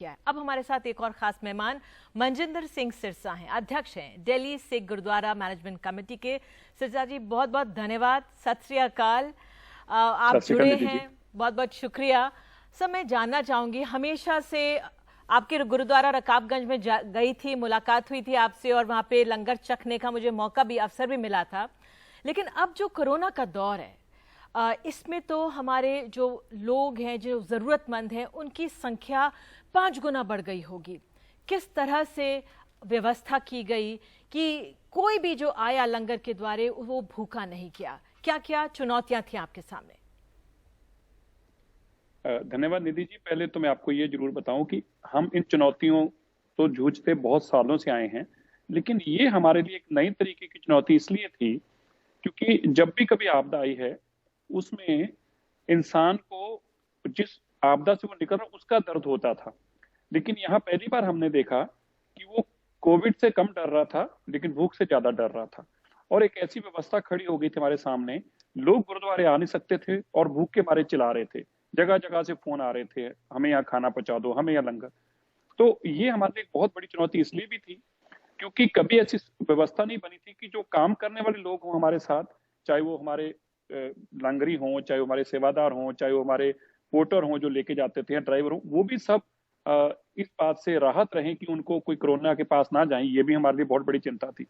किया है। अब हमारे साथ एक और खास मेहमान मनजिंदर सिंह सिरसा हैं, अध्यक्ष हैं दिल्ली सिख गुरुद्वारा मैनेजमेंट कमेटी के। सिरसा जी बहुत बहुत धन्यवाद, सत श्री अकाल, आप जुड़े हैं, बहुत बहुत शुक्रिया। सर मैं जानना चाहूंगी, हमेशा से आपके गुरुद्वारा रकाबगंज में गई थी, मुलाकात हुई थी आपसे और वहां पे लंगर चखने का मुझे मौका भी, अवसर भी मिला था। लेकिन अब जो कोरोना का दौर है, इसमें तो हमारे जो लोग हैं, जो जरूरतमंद हैं, उनकी संख्या 5 गुना बढ़ गई होगी। किस तरह से व्यवस्था की गई कि कोई भी जो आया लंगर के द्वारे वो भूखा नहीं गया? क्या क्या चुनौतियां थी आपके सामने? धन्यवाद निधि जी। पहले तो मैं आपको ये जरूर बताऊं कि हम इन चुनौतियों तो जूझते बहुत सालों से आए हैं, लेकिन ये हमारे लिए एक नई तरीके की चुनौती इसलिए थी क्योंकि जब भी कभी आपदा आई है उसमें इंसान को जिस आपदा से वो निकल रहा उसका दर्द होता था, लेकिन यहाँ पहली बार हमने देखा कि वो कोविड से कम डर रहा था लेकिन भूख से ज्यादा डर रहा था। और एक ऐसी व्यवस्था खड़ी हो गई थी हमारे सामने, लोग गुरुद्वारे आ नहीं सकते थे और भूख के मारे चिल्ला रहे थे, जगह जगह से फोन आ रहे थे, हमें यहाँ खाना पहुंचा दो, हमें यहाँ लंगर। तो ये हमारे लिए एक बहुत बड़ी चुनौती इसलिए भी थी क्योंकि कभी ऐसी व्यवस्था नहीं बनी थी कि जो काम करने वाले लोग हों हमारे साथ, चाहे वो हमारे लांगरी हों, चाहे वो हमारे सेवादार हों, चाहे वो हमारे पोर्टर हों जो लेके जाते थे, ड्राइवर हों, वो भी सब इस बात से राहत रहे कि उनको कोई कोरोना के पास ना जाए। ये भी हमारे लिए बहुत बड़ी चिंता थी।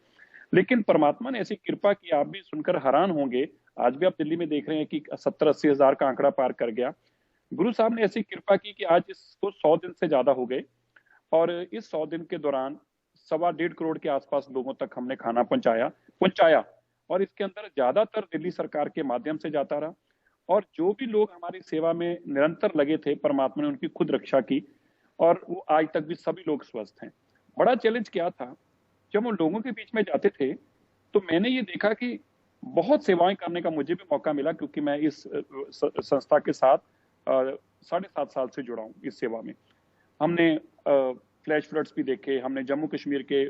लेकिन परमात्मा ने ऐसी कृपा की, आप भी सुनकर हैरान होंगे, आज भी आप दिल्ली में देख रहे हैं कि 70-80 हजार का आंकड़ा पार कर गया। गुरु साहब ने ऐसी कृपा की कि आज इसको 100 दिन से ज्यादा हो गए और इस 100 दिन के दौरान 1.25 करोड़ के आसपास लोगों तक हमने खाना पहुंचाया और इसके अंदर ज्यादातर दिल्ली सरकार के माध्यम से जाता रहा। और जो भी लोग हमारी सेवा में निरंतर लगे थे, परमात्मा ने उनकी खुद रक्षा की और वो आज तक भी सभी लोग स्वस्थ हैं। बड़ा चैलेंज क्या था, जब वो लोगों के बीच में जाते थे तो मैंने ये देखा कि बहुत सेवाएं करने का मुझे भी मौका मिला क्योंकि मैं इस संस्था के साथ 7.5 साल से जुड़ा हूँ इस सेवा में। हमने फ्लैश फ्लड्स भी देखे, हमने जम्मू कश्मीर के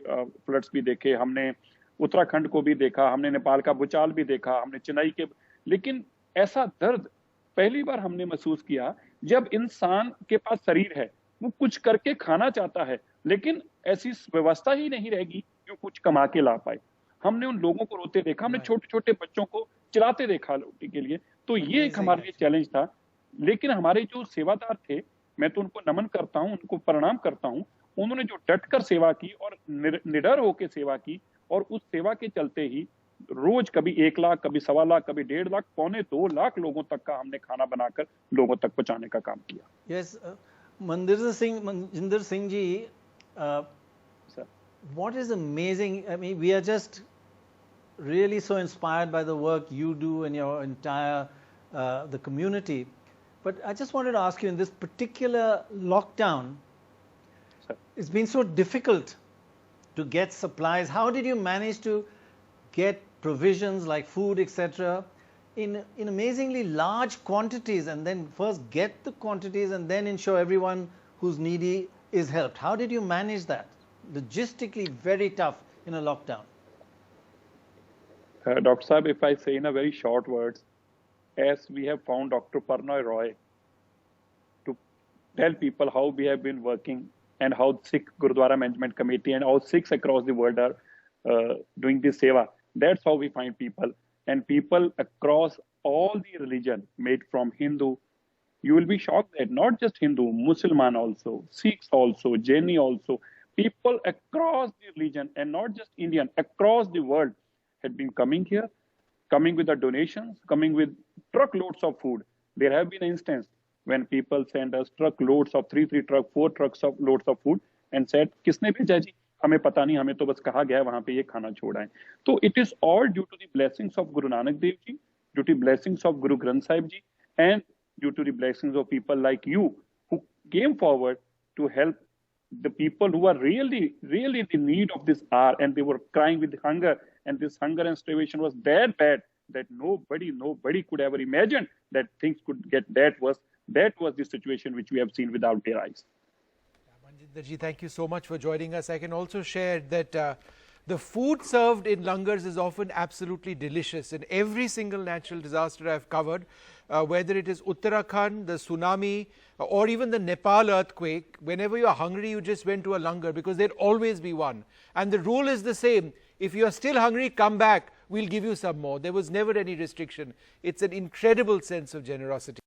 फ्लड्स भी देखे, हमने उत्तराखंड को भी देखा, हमने नेपाल का भूचाल भी देखा, हमने चेन्नई के। लेकिन ऐसा दर्द पहली बार हमने महसूस किया जब इंसान के पास शरीर है, वो कुछ करके खाना चाहता है लेकिन ऐसी व्यवस्था ही नहीं रहेगी जो कुछ कमा के ला पाए। हमने उन लोगों को रोते देखा, हमने छोटे छोटे बच्चों को चिल्लाते देखा रोटी के लिए। तो ये एक हमारे लिए चैलेंज था। लेकिन हमारे जो सेवादार थे, मैं तो उनको नमन करता हूं, उनको प्रणाम करता हूं, उन्होंने जो डटकर सेवा की और निडर होकर सेवा की और उस सेवा के चलते ही रोज कभी 1 लाख, कभी 1.25 लाख, कभी 1.5 लाख, 1.25-2 लाख लोगों तक का हमने खाना बनाकर लोगों तक पहुंचाने का काम किया। Yes, Manjinder Singh ji, what is amazing, I mean, we are just really so inspired by the work you do and your entire the community. But I just wanted to ask you, in this particular lockdown, it's been so difficult to get supplies. How did you manage to get provisions like food, etc., in amazingly large quantities, and then first get the quantities and then ensure everyone who's needy is helped? How did you manage that? Logistically very tough in a lockdown. Dr. Saab, if I say in a very short words, as we have found Dr. Parnoy Roy to tell people how we have been working and how Sikh Gurudwara Management Committee and all Sikhs across the world are doing this seva. That's how we find people. And people across all the religion, made from Hindu, you will be shocked that not just Hindu, Musliman also, Sikhs also, Jaini also, people across the religion and not just Indian, across the world had been coming here, coming with the donations, coming with truckloads of food. There have been an instance when people send us truckloads of 4 trucks of loads of food and said, "Kisne bheja ji? हमें पता नहीं, हमें तो बस कहा गया वहां पे ये खाना छोड़ा है." तो it is all due to the blessings of Guru Nanak Dev Ji, due to the blessings of Guru Granth Sahib Ji, and due to the blessings of people like you who came forward to help the people who are really in the need of this hour, and they were crying with hunger, and this hunger and starvation was that bad that nobody could ever imagine that things could get that worse. That was the situation which we have seen without their eyes. Manjinder ji, thank you so much for joining us. I can also share that The food served in langars is often absolutely delicious. In every single natural disaster I've covered, whether it is Uttarakhand, the tsunami, or even the Nepal earthquake, whenever you're hungry, you just went to a langar because there'd always be one. And the rule is the same. If you're still hungry, come back. We'll give you some more. There was never any restriction. It's an incredible sense of generosity.